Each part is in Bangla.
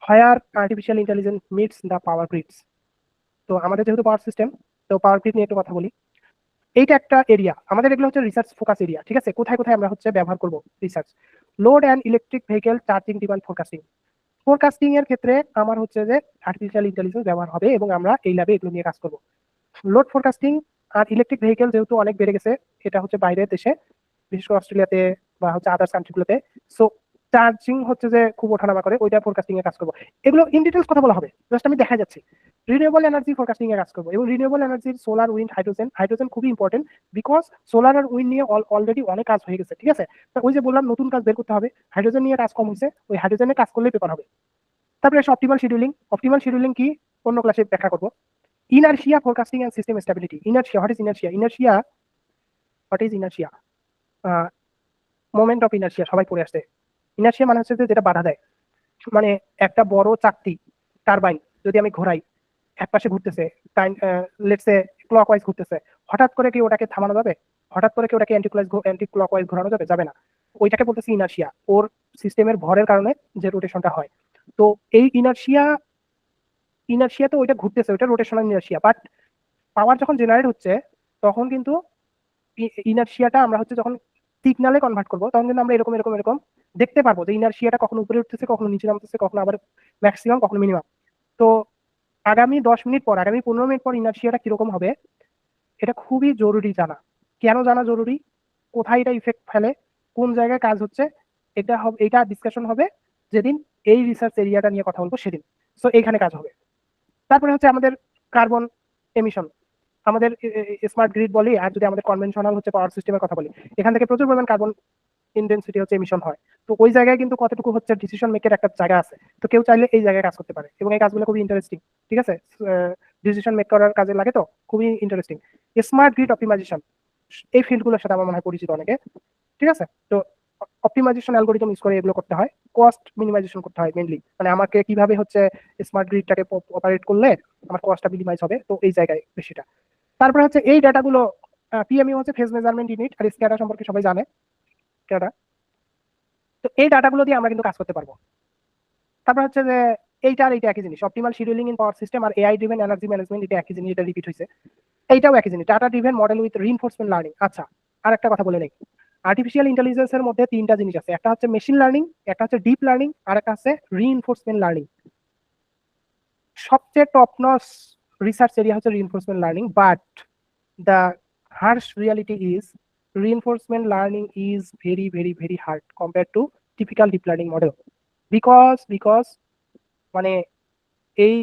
Where artificial intelligence meets the power greets. তো আমাদের যেহেতু পাওয়ার সিস্টেম, তো পাওয়ার গ্রিড নিয়ে একটু কথা বলি। এইটা একটা এরিয়া, আমাদের এগুলো হচ্ছে রিসার্চ ফোকাস এরিয়া, ঠিক আছে? কোথায় কোথায় আমরা হচ্ছে ব্যবহার করব research? Load and electric vehicle charging demand forecasting. Forecasting এর ক্ষেত্রে আমার হচ্ছে যে আর্টিফিশিয়াল ইন্টেলিজেন্স ব্যবহার হবে এবং আমরা এই ল্যাবে এগুলো নিয়ে কাজ করব। লোড ফোরকাস্টিং আর ইলেকট্রিক ভেহিকেল যেহেতু অনেক বেড়ে গেছে, এটা হচ্ছে বাইরের দেশে, বিশেষ করে অস্ট্রেলিয়াতে বা হচ্ছে আদার্স কান্ট্রিগুলোতে। সো চার্জিং হচ্ছে যে খুব ওঠানামা করে, ওইটা ফোরকাস্টিং এ কাজ করবো। এগুলো ইন ডিটেলস কথা বলা হবে, জাস্ট আমি দেখা যাচ্ছি। রিনিউয়েবল এনার্জি ফোরকাস্টিং এ কাজ করবো, এবং রিনিউয়েবল এনার্জির সোলার, উইন্ড, হাইড্রোজেন। হাইড্রোজেন খুবই ইম্পর্টেন্ট, বিকজ সোলার আর উইন্ড নিয়ে অলরেডি অনেক কাজ হয়ে গেছে, ঠিক আছে? তো ওই যে বললাম নতুন কাজ বের করতে হবে, হাইড্রোজেন নিয়ে কাজ কম হয়েছে, ওই হাইড্রোজেনে কাজ করলেই পেপার হবে। তারপরে অপটিমাল শিডিউলিং। অপটিমাল শিডিউলিং কি অন্য ক্লাসে ব্যাখ্যা করবো। Inertia forecasting and system stability. Inertia, what is inertia? Inertia moment of inertia সবাই পড়ে আসছে। ইনারশিয়া মানে হচ্ছে যে যেটা বাধা দেয়, মানে একটা বড় চাকতি টারবাইন যদি আমি ঘোরাই, এক পাশে ঘুরতেছে, লেটস সে ক্লকওয়াইজ ঘুরতেছে, হঠাৎ করে কি ওটাকে থামানো যাবে? হঠাৎ করে কি ওটাকে অ্যান্টি ক্লকওয়াইজ ঘোরানো যাবে? যাবে না। ওইটাকে বলতেছি ইনারশিয়া, ওর সিস্টেমের ভরের কারণে যে রোটেশনটা হয়। তো এই ইনারশিয়া তো ওইটা ঘুরতেছে, ওইটা রোটেশনাল ইনারশিয়া। বাট পাওয়ার যখন জেনারেট হচ্ছে, তখন কিন্তু ইনারশিয়াটা আমরা হচ্ছে যখন সিগনালে কনভার্ট করবো, তখন কিন্তু আমরা এরকম এরকম এরকম দেখতে পারবো যে ইনারশিয়াটা কখনো উপরে উঠতেছে, কখনো নিচে নামতেছে, কখনো আবার ম্যাক্সিমাম, কখনো মিনিমাম। তো আগামী 10 মিনিট পর, আগামী 15 মিনিট পর ইনারশিয়াটা কিরকম হবে, এটা খুবই জরুরি জানা। কেন জানা জরুরি? কোথায় এটা ইফেক্ট ফেলে, কোন জায়গায় কাজ হচ্ছে, এটা হবে, এটা ডিসকাশন হবে যেদিন এই রিসার্চ এরিয়াটা নিয়ে কথা বলবো সেদিন। সো এইখানে কাজ হবে। তারপরে হচ্ছে আমাদের কার্বন এমিশন। আমাদের স্মার্ট গ্রিড বলি, আর যদি আমাদের কনভেনশনাল হচ্ছে পাওয়ার সিস্টেমের কথা বলি, এখান থেকে প্রচুর পরিমাণ কার্বন ইন্টেন্সিটি হচ্ছে এমিশন হয়। তো ওই জায়গায় কিন্তু কতটুকু হচ্ছে ডিসিশন মেকের একটা জায়গা আছে। তো কেউ চাইলে এই জায়গায় কাজ করতে পারে, এবং এই কাজগুলো খুবই ইন্টারেস্টিং, ঠিক আছে? ডিসিশন মেক করার কাজে লাগে, তো খুবই ইন্টারেস্টিং। স্মার্ট গ্রিড অপটিমাইজেশন, এই ফিল্ডগুলোর সাথে আমার মনে হয় পরিচিত অনেকে, ঠিক আছে? তো অপটিমাইজেশন অ্যালগোরিদম ইউজ করে এগুলো করতে হয়। কস্ট মিনিমাইজেশন করতে হয় মেইনলি, মানে আমাকে কিভাবে হচ্ছে স্মার্ট গ্রিডটাকে অপারেট করলে আমার কস্টটা মিনিমাইজ হবে, তো এই জায়গায় বেশিটা। তারপরে হচ্ছে এই ডাটাগুলো, পিএমইউ হচ্ছে ফেজ মেজারমেন্ট ইউনিট, আর স্ক্যাডা সম্পর্কে সবাই জানে, স্ক্যাডা। তো এই ডাটাগুলো দিয়ে আমরা কিন্তু কাজ করতে পারবো। তারপর হচ্ছে যে এইটা আর এইটা একই জিনিস, optimal scheduling in power system আর এআই ড্রিভেন এনার্জি ম্যানেজমেন্ট, এটা একই জিনিস, এটা রিপিট হয়েছে। এইটাও একই জিনিস, data driven model with reinforcement learning. আচ্ছা, আর একটা কথা বলে নেই, আর্টিফিশিয়াল ইন্টেলিজেন্সের মধ্যে তিনটা জিনিস আছে, একটা হচ্ছে মেশিন লার্নিং, একটা হচ্ছে ডিপ লার্নিং, আর একটা আছে রিইনফোর্সমেন্ট লার্নিং। সবচেয়ে টপ নচ রিসার্চ এরিয়া হচ্ছে reinforcement learning, but the harsh reality is reinforcement learning is very very very hard compared to typical deep learning model, because মানে এই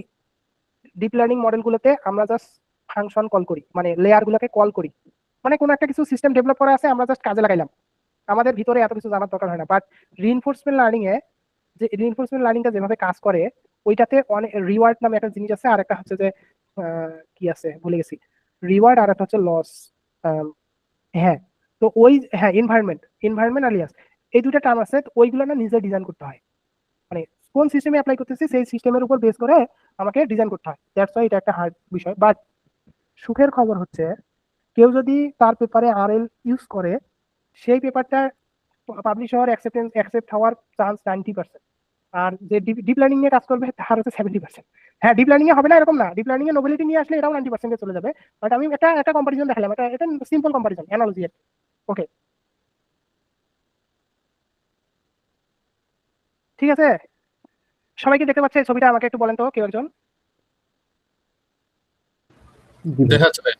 ডিপ লার্নিং মডেলগুলোতে আমরা জাস্ট ফাংশন কল করি, মানে লেয়ার গুলোকে কল করি, মানে কোনো একটা কিছু সিস্টেম ডেভেলপ করা আছে, আমরা জাস্ট কাজে লাগাইলাম, আমাদের ভিতরে এত কিছু জানার দরকার হয় না। বাট রিইনফোর্সমেন্ট লার্নিং এ, যে রিইনফোর্সমেন্ট লার্নিংটা যেভাবে কাজ করে, ওইটাতে অনেক রিওয়ার্ড নামে একটা জিনিস আছে, আর একটা হচ্ছে যে কি আছে ভুলে গেছি, রিওয়ার্ড আর একটা হচ্ছে লস। হ্যাঁ, তো ওই, হ্যাঁ, এনভায়রনমেন্ট আলিয়াস, এই দুটো টার্ম আছে, তো ওইগুলো না নিজে ডিজাইন করতে হয়, মানে কোন সিস্টেমে অ্যাপ্লাই করতেছি সেই সিস্টেমের উপর বেস করে আমাকে ডিজাইন করতে হয়। দ্যাটস ওয়াই এটা একটা হার্ড বিষয়। বাট সুখের খবর হচ্ছে, কেউ যদি তার পেপারে আরএল ইউজ করে, সেই পেপারটা পাবলিশ হওয়ার অ্যাকসেপ্ট হওয়ার চান্স 90%। আর যে ডিপ লার্নিং নিয়ে কাজ করবে তার হচ্ছে 70%। হ্যাঁ, ডিপ লার্নিং এ হবে না এরকম না, ডিপ লার্নিং এ নোবেলিটি নিয়ে আসলে এটাও 90% চলে যাবে। বাট আমি একটা একটা কম্পারিজন দেখালাম, এটা এটা সিম্পল কম্পারিজন অ্যানালজি। ওকে, ঠিক আছে? সবাইকে দেখতে পাচ্ছে ছবিটা? আমাকে একটু বলেন তো কেউ একজন। দেখা যাচ্ছে ভাই।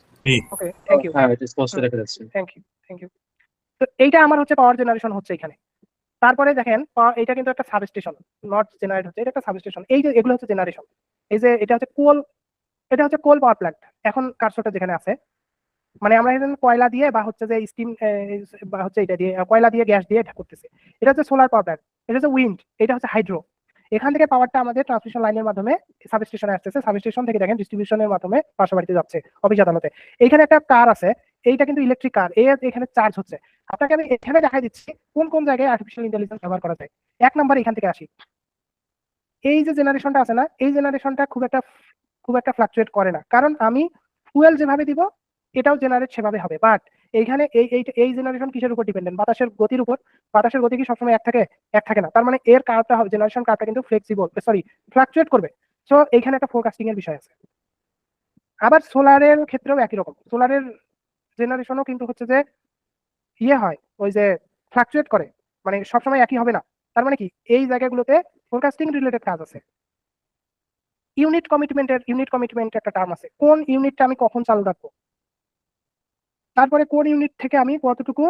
Okay, thank you. হ্যাঁ, এটা স্পষ্ট দেখা যাচ্ছে। Thank you, thank you. তো এইটা আমার হচ্ছে পাওয়ার জেনারেশন হচ্ছে এখানে। তারপরে দেখেন, এটা কিন্তু একটা সাবস্টেশন, নট জেনারেট হচ্ছে, এটা একটা সাবস্টেশন। এই যে এগুলো হচ্ছে জেনারেশন, এই যে এটা হচ্ছে কোল, এটা হচ্ছে কোল পাওয়ার প্ল্যান্ট। এখন কারশোটা যেখানে আছে, মানে আমরা এখানে কয়লা দিয়ে বা হচ্ছে যে স্টিম বা হচ্ছে এটা দিয়ে, কয়লা দিয়ে, গ্যাস দিয়ে এটা করতেছে। এটা হচ্ছে সোলার পাওয়ার প্ল্যান্ট, এটা হচ্ছে উইন্ড, এটা হচ্ছে হাইড্রো। এখান থেকে পাওয়ারটা আমাদের ট্রান্সমিশন লাইনের মাধ্যমে সাবস্টেশনে আসতেছে, সাবস্টেশন থেকে দেখেন ডিস্ট্রিবিউশনের মাধ্যমে পাশা বাড়িতে যাচ্ছে, অফিস আদালতে। এইখানে একটা কার আছে, এইটা কিন্তু ইলেকট্রিক কার, এখানে চার্জ হচ্ছে। আপনাকে আমি এখানে দেখাই দিচ্ছি কোন কোন জায়গায় আর্টিফিশিয়াল ইন্টেলিজেন্স ব্যবহার করা যায়। এক নম্বরে এখান থেকে আসি, এই যে জেনারেশনটা আছে না, এই জেনারেশনটা খুব একটা ফ্লাকচুয়েট করে না, কারণ আমি ফুয়েল যেভাবে দিব এটাও জেনারেট সেভাবে হবে। বাট এইখানে এই জেনারেশন কিসের উপর ডিপেন্ডেন্ট? বাতাসের গতির উপর। বাতাসের গতি কি সবসময় এক থাকে না। তার মানে এর কার্ভটা হবে, জেনারেশন কার্ভটা কিন্তু ফ্লাকচুয়েট করবে। সো এইখানে একটা ফোরকাস্টিং এর বিষয় আছে। আবার সোলারের ক্ষেত্রেও একই রকম, সোলারের জেনারেশনও কিন্তু হচ্ছে যে হয়, ওই যে ফ্লাকচুয়েট করে, মানে সবসময় একই হবে না। তার মানে কি এই জায়গাগুলোতে ফোরকাস্টিং রিলেটেড কাজ আছে। ইউনিট কমিটমেন্ট একটা টার্ম আছে, কোন ইউনিটটা আমি কখন চালু রাখবো, তারপরে কোন ইউনিট থেকে আমি কতটুকু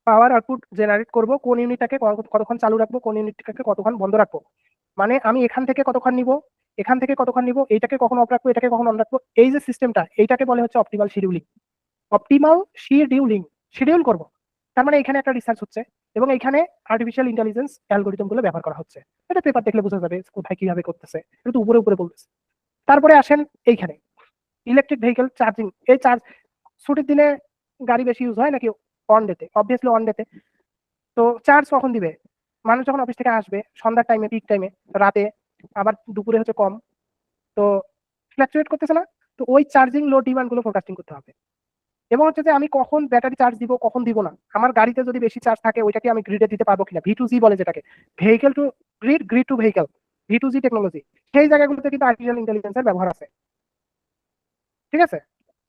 পাওয়ার আউটপুট জেনারেট করব, কোন ইউনিটটাকে কতক্ষণ চালু রাখবো, কোন ইউনিটটাকে কতক্ষণ বন্ধ রাখবো। মানে আমি এখান থেকে কতক্ষণ নিব, এখান থেকে কতক্ষণ নিব, এইটাকে কখন অফ রাখবো, এটাকে কখন অন রাখবো, এই যে সিস্টেমটা, এইটাকে বলে হচ্ছে অপটিমাল শিডিউল করব। তার মানে এখানে একটা রিসার্চ হচ্ছে এবং এখানে আর্টিফিশিয়াল ইন্টেলিজেন্স অ্যালগোরিদম গুলো ব্যবহার করা হচ্ছে। এটা পেপার দেখলে বোঝা যাবে কোথায় কিভাবে করতেছে, এটা তো উপরে উপরে বলতেছে। তারপরে আসেন এইখানে ইলেকট্রিক ভেহিকেল চার্জিং। এই ছুটির দিনে গাড়ি বেশি ইউজ হয় নাকি অন ডেতে? অবভিয়াসলি অন ডেতে। তো চার্জ কখন দিবে? মানুষ যখন অফিস থেকে আসবে, সন্ধ্যার টাইমে, পিক টাইমে, রাতে, আবার দুপুরে হচ্ছে কম। তো ফ্ল্যাকচুয়েট করতেছে না? তো ওই চার্জিং লোড ডিমান্ড গুলো ফোরকাস্টিং করতে হবে। এবং হচ্ছে যে আমি কখন ব্যাটারি চার্জ দিব, কখন দিব না, আমার গাড়িতে যদি বেশি চার্জ থাকে ওইটাকে আমি গ্রিডে দিতে পারবো কিনা, V2G বলে যেটাকে, vehicle to grid to vehicle, V2G technology. সেই জায়গাগুলোতে কিন্তু আর্টিফিশিয়াল ইন্টেলিজেন্সের ব্যবহার আছে। ঠিক আছে।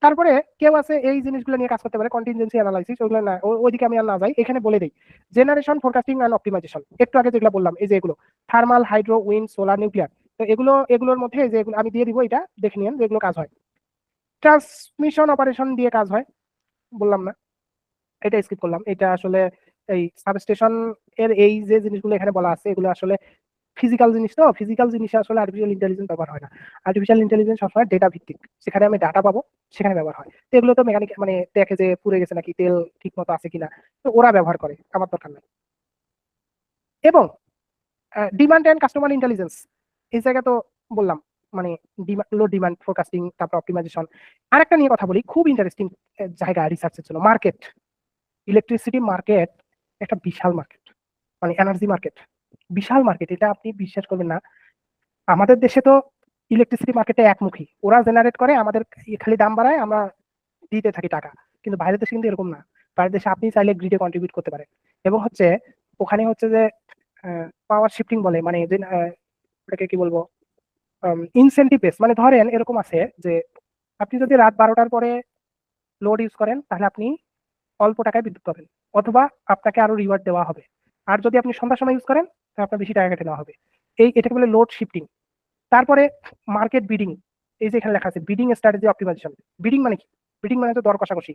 তারপরে কেউ আছে এই জিনিসগুলো নিয়ে কাজ করতে পারে, কন্টিনজেন্সি অ্যানালাইসিস, ওইগুলো না, ওইদিকে আমি আর না যাই, এখানে বলে দিই জেনারেশন ফোরকাস্টিং এন্ড অপটিমাইজেশন। একটু আগে যেগুলো বললাম, এই যে এগুলো thermal, hydro, wind, solar, nuclear. তো এগুলোর মধ্যে যে আমি দিয়ে দিব, এটা দেখে নিন যেগুলো কাজ হয়। ট্রান্সমিশন অপারেশন দিয়ে কাজ হয়, বললাম না, এটা স্কিপ করলাম। এটা আসলে এই সাবস্টেশন এর এই যে জিনিসগুলো এখানে বলা আছে, এগুলো আসলে ফিজিক্যাল জিনিস, তো ফিজিক্যাল জিনিসে আসলে আর্টিফিশিয়াল ইন্টেলিজেন্স ব্যবহার হয় না। আর্টিফিশিয়াল ইন্টেলিজেন্স সবসময় ডেটা ভিত্তিক, সেখানে আমি ডাটা পাবো, সেখানে ব্যবহার হয়। তো এগুলো তো মেকানিক, মানে দেখে যে পুড়ে গেছে নাকি, তেল ঠিক মতো আছে কিনা, তো ওরা ব্যবহার করে, আমার দরকার নাই। এবং ডিমান্ড এন্ড কাস্টমার ইন্টেলিজেন্স, এই জায়গা তো বললাম, মানে লো ডিমান্ড ফোরকাস্টিং, তারপর অপটিমাইজেশন। আরেকটা নিয়ে কথা বলি, খুব ইন্টারেস্টিং জায়গা রিসার্চের জন্য, মার্কেট। ইলেকট্রিসিটি মার্কেট একটা বিশাল মার্কেট, মানে এনার্জি মার্কেট, বিশাল মার্কেট। এটা আপনি বিশ্বাস করবেন না, আমাদের দেশে তো ইলেকট্রিসিটি মার্কেটে একমুখী, ওরা জেনারেট করে, আমাদের খালি দাম বাড়ায়, আমরা দিতে থাকি টাকা। কিন্তু বাইরের দেশে কিন্তু এরকম না। বাইরের দেশে আপনি চাইলে গ্রিডে কন্ট্রিবিউট করতে পারেন। এবং হচ্ছে ওখানে হচ্ছে যে পাওয়ার শিফটিং বলে, মানে ওটাকে কি বলবো, ইনসেন্টিভ বেস। মানে ধরেন এরকম আছে যে আপনি যদি রাত 12টার পরে লোড ইউজ করেন, তাহলে আপনি অল্প টাকায় বিদ্যুৎ পাবেন, অথবা আপনাকে আরো রিওয়ার্ড দেওয়া হবে। আর যদি আপনি সন্ধ্যার সময় ইউজ করেন, তাহলে আপনার বেশি টাকা কেটে নেওয়া হবে। এটাকে বলে লোড শিফটিং। তারপরে মার্কেট বিডিং, এই যে এখানে লেখা আছে বিডিং স্ট্র্যাটেজি অপটিমাইজেশন। বিডিং মানে কি? বিডিং মানে তো দর কষাকষি।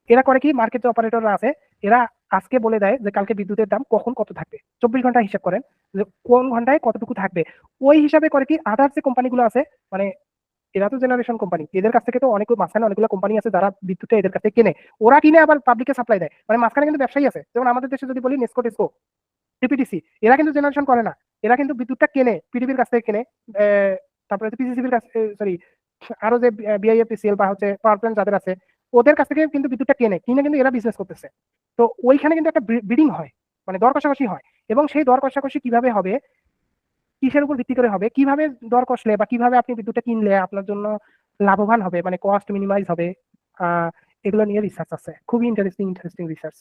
এরা করে কি, মার্কেট যে অপারেটররা আছে, এরা আজকে বলে দেয় যে কালকে বিদ্যুতের দাম কখন কত থাকবে, 24 ঘন্টা হিসাব করেন যে কোন ঘন্টায় কতটুকু থাকবে। ওই হিসাবে করে কি আদার যে কোম্পানিগুলো আছে, মানে এরা তো জেনারেশন কোম্পানি, এদের কাছ থেকে তো মাঝখানে অনেকগুলো কোম্পানি আছে যারা বিদ্যুৎটা এদের কাছ থেকে কেনে, ওরা কিনে আবার পাবলিকে সাপ্লাই দেয়। মানে মাঝখানে কিন্তু ব্যবসায়ী আছে, যেমন আমাদের দেশে যদি বলি নেসকো, টেসকো, টিপিটিসি, এরা কিন্তু জেনারেশন করে না, এরা কিন্তু বিদ্যুৎটা কেনে, পিডিবির কাছ থেকে কেনে, তারপরে পিসিসিবির কাছ, সরি, আরো যে বিআইএফপিসিএল বা হচ্ছে পাওয়ার প্ল্যান্ট যাদের আছে, ওদের কাছ থেকে কিন্তু বিদ্যুৎটা কিনে কিন্তু এরা বিজনেস করতেছে। তো ওইখানে কিন্তু একটা বিডিং হয়, মানে দর কষাকষি হয়। এবং সেই দর কষাকষি কিভাবে হবে, কিসের উপর ভিত্তি করে হবে, কিভাবে দর কষলে বা কিভাবে আপনি বিদ্যুৎটা কিনলে আপনার জন্য লাভবান হবে, মানে কস্ট মিনিমাইজ হবে, এগুলো নিয়ে রিসার্চ আছে, খুবই ইন্টারেস্টিং রিসার্চ।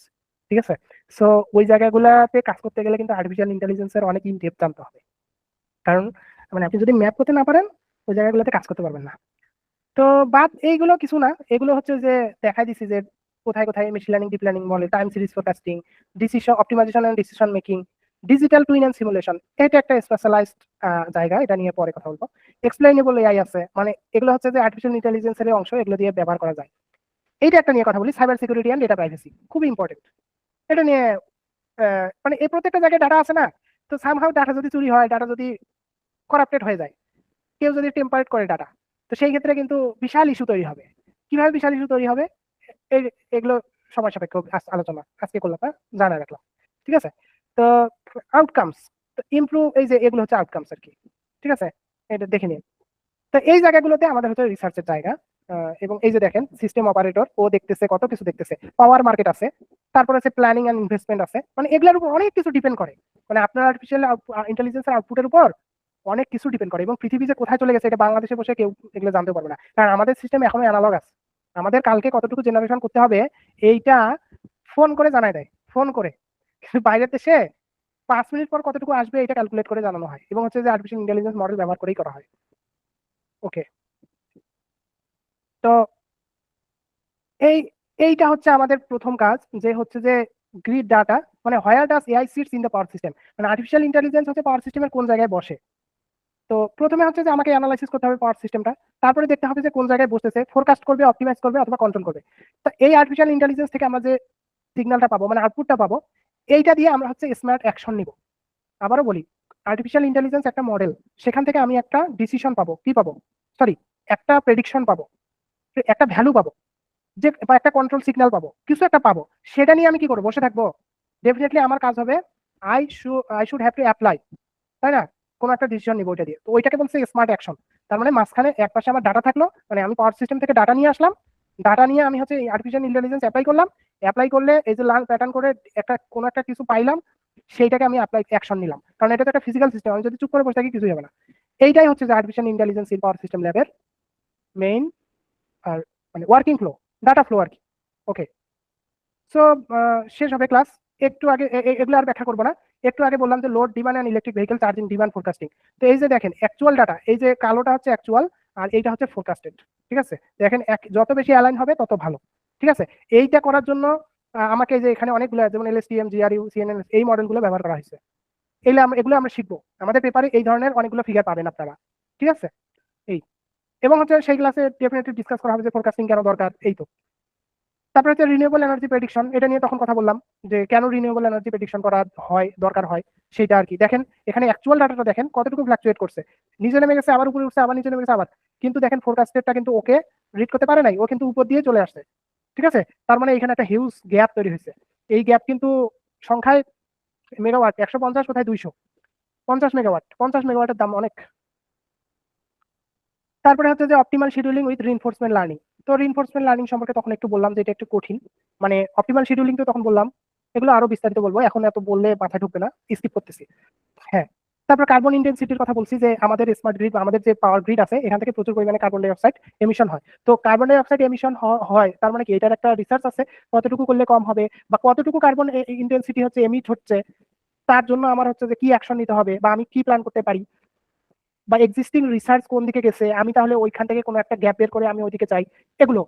ঠিক আছে। সো ওই জায়গাগুলোতে কাজ করতে গেলে কিন্তু আর্টিফিশিয়াল ইন্টেলিজেন্সের অনেক ইন ডেপথ জানতে হবে। কারণ মানে আপনি যদি ম্যাপ করতে না পারেন, ওই জায়গাগুলোতে কাজ করতে পারবেন না। তো বাদ এইগুলো কিছু না, এগুলো হচ্ছে যে দেখাই দিছি যে কোথায় কোথায় মেশিন লার্নিং, ডিপ লার্নিং বলে, time series forecasting, decision optimisation and decision making, digital twin and simulation. এটা একটা স্পেশালাইজড জায়গা, এটা নিয়ে পরে কথা বলবো। এক্সপ্লেইনেবল এআই আছে, মানে এগুলো হচ্ছে যে আর্টিফিশিয়াল ইন্টেলিজেন্সের অংশ, এগুলো দিয়ে ব্যবহার করা যায়। এইটা একটা নিয়ে কথা বলি, cyber security and data privacy, খুবই ইম্পর্টেন্ট। এটা নিয়ে মানে এই প্রত্যেকটা জায়গায় ডাটা আছে না, তো সামহাউ ডাটা যদি চুরি হয়, ডাটা যদি করাপ্টেড হয়ে যায়, কেউ যদি টেম্পারেট করে ডাটা, তো সেই ক্ষেত্রে কিন্তু বিশাল ইস্যু তৈরি হবে। কিভাবে বিশাল ইস্যু তৈরি হবে, এগুলো সময় সাপেক্ষ আলোচনা আজকে করলাম, জানা রাখলাম। ঠিক আছে। তো আউটকামস, তো ইমপ্রুভ, এই যে এগুলো হচ্ছে আউটকামস আর কি। ঠিক আছে, এটা দেখে নিন। তো এই জায়গাগুলোতে আমাদের হচ্ছে রিসার্চের জায়গা। এবং এই যে দেখেন সিস্টেম অপারেটর, ও দেখতেছে কত কিছু দেখতেছে, পাওয়ার মার্কেট আছে, তারপর আছে প্ল্যানিং এন্ড ইনভেস্টমেন্ট আছে, মানে এগুলোর উপর অনেক কিছু ডিপেন্ড করে। মানে আপনার আর্টিফিশিয়াল ইন্টেলিজেন্সের আউটপুটের উপর অনেক কিছু ডিপেন্ড করে, এবং পৃথিবী যে কোথায় চলে গেছে এটা বাংলাদেশে বসে কেউ এগুলো জানতে পারবে না, কারণ আমাদের সিস্টেম এখনো অ্যানালগ আছে। আমাদের কালকে কতটুকু জেনারেশন করতে হবে এইটা ফোন করে জানায় দেয়, ফোন করে। কিন্তু বাইরের দেশে 5 মিনিট পর কতটুকু আসবে এটা ক্যালকুলেট করে জানানো হয়, এবং হচ্ছে যে আর্টিফিশিয়াল ইন্টেলিজেন্স মডেল ব্যবহার করেই করা হয়। ওকে, তো এই এইটা হচ্ছে আমাদের প্রথম কাজ, যে হচ্ছে যে গ্রিড ডাটা, মানে where does AI sits in the power system, মানে আর্টিফিশিয়াল ইন্টেলিজেন্স হচ্ছে পাওয়ার সিস্টেমের কোন জায়গায় বসে। তো প্রথমে হচ্ছে যে আমাকে অ্যানালাইসিস করতে হবে পাওয়ার সিস্টেমটা, তারপরে দেখতে হবে যে কোন জায়গায় বসতেছে, ফোরকাস্ট করবে, অপটিমাইজ করবে অথবা কন্ট্রোল করবে। তো এই আর্টিফিশিয়াল ইন্টেলিজেন্স থেকে আমরা যে সিগন্যালটা পাবো, মানে আউটপুটটা পাবো, এইটা দিয়ে আমরা হচ্ছে স্মার্ট অ্যাকশন নিব। আবারও বলি, আর্টিফিশিয়াল ইন্টেলিজেন্স একটা মডেল, সেখান থেকে আমি একটা ডিসিশন পাবো, কি পাবো, সরি, একটা প্রেডিকশন পাবো, একটা ভ্যালু পাবো, যে বা একটা কন্ট্রোল সিগন্যাল পাবো, কিছু একটা পাবো। সেটা নিয়ে আমি কি করবো, বসে থাকবো? ডেফিনেটলি আমার কাজ হবে I should have to apply, তাই না? কোনো একটা ডিসিশন নিবো ওইটা দিয়ে। তো ওইটাকে বলছে স্মার্ট অ্যাকশন। তার মানে মাঝখানে এক পাশে আমার ডাটা থাকলো, মানে আমি পাওয়ার সিস্টেম থেকে ডাটা নিয়ে আসলাম, ডাটা নিয়ে আমি হচ্ছে আর্টিফিশিয়াল ইন্টেলিজেন্স অ্যাপ্লাই করলাম, অ্যাপ্লাই করলে এই যে লার্ন প্যাটার্ন করে একটা কোনো একটা কিছু পাইলাম, সেইটাকে আমি অ্যাপ্লাই অ্যাকশন নিলাম, কারণ এটা তো একটা ফিজিক্যাল সিস্টেম, আমি যদি চুপ করে বসে থাকি কিছুই হবে না। এইটাই হচ্ছে যে artificial intelligence in power system ল্যাবের মেইন আর মানে ওয়ার্কিং ফ্লো, ডাটা ফ্লো আর কি। ওকে, সো শেষ হবে ক্লাস। একটু আগে এগুলো আর ব্যাখ্যা করবো না। একটু আগে বললাম যে load demand and electric vehicle charging demand forecasting. তো এই যে দেখেন অ্যাকচুয়াল ডাটা, এই যে কালোটা হচ্ছে অ্যাকচুয়াল আর এইটা হচ্ছে ফোরকাস্টেড, ঠিক আছে? দেখেন যত বেশি অ্যালাইন হবে তত ভালো, ঠিক আছে? এইটা করার জন্য আমাকে যে এখানে অনেকগুলো যেমন এলএসটিএম, জিআরইউ, সিএনএন, এই মডেলগুলো ব্যবহার করা হয়েছে। এগুলো আমরা শিখবো, আমাদের পেপারে এই ধরনের অনেকগুলো ফিগার পাবেন আপনারা, ঠিক আছে? এই এবং হচ্ছে সেই ক্লাসে ডেফিনেটলি ডিসকাস করা হবে যে ফোরকাস্টিং কেন দরকার, এই তো। তারপরে হচ্ছে রিনিউয়েবল এনার্জি প্রেডিকশন, এটা নিয়ে তখন কথা বললাম যে কেন রিনিউয়েবল এনার্জি প্রেডিকশন করা হয়, দরকার হয় সেটা আর কি। দেখেন এখানে অ্যাকচুয়াল ডাটাটা দেখেন কতটুকু ফ্লাকচুয়েট করছে, নিচে নেমে গেছে, আবার উপরে উঠছে, আবার নিচে নেমে গেছে আবার, কিন্তু দেখেন ফোরকাস্টেডটা কিন্তু ওকে রিড করতে পারে নাই, ও কিন্তু উপর দিয়ে চলে আসছে, ঠিক আছে? তার মানে এখানে একটা হিউজ গ্যাপ তৈরি হয়েছে। এই গ্যাপ কিন্তু সংখ্যায় মেগাওয়াট 150, কোথায় 250 মেগাওয়াট, 50 মেগাওয়াটের দাম অনেক। তারপরে হচ্ছে যে optimal scheduling with reinforcement learning. তো রিইনফোর্সমেন্ট লার্নিং সম্পর্কে তখন একটু বললাম যে এটা একটু কঠিন, মানে অপটিমাল শিডিউলিং তো তখন বললাম, এগুলো আরো বিস্তারিত বলবো, এখন এত বললে মাথায় ঢুকবে না, স্কিপ করতেছি। হ্যাঁ, তারপর কার্বন ইন্টেন্সিটির কথা বলছি, যে আমাদের স্মার্ট গ্রিড, আমাদের যে পাওয়ার গ্রিড আছে, এখান থেকে প্রচুর পরিমাণে কার্বন ডাই অক্সাইড এমিশন হয়। তো কার্বন ডাই অক্সাইড এমিশন হয়, তার মানে কি, এটার একটা রিসার্চ আছে কতটুকু করলে কম হবে, বা কতটুকু কার্বন ইন্টেন্সিটি হচ্ছে এমিট হচ্ছে, তার জন্য আমার হচ্ছে যে কি অ্যাকশন নিতে হবে, বা আমি কি প্ল্যান করতে পারি, বা এক্সিস্টিং রিসার্চ কোন দিকে গেছে, আমি তাহলে ওইখান থেকে কোনো একটা গ্যাপ বের করে আমি ওইদিকে চাই, এগুলো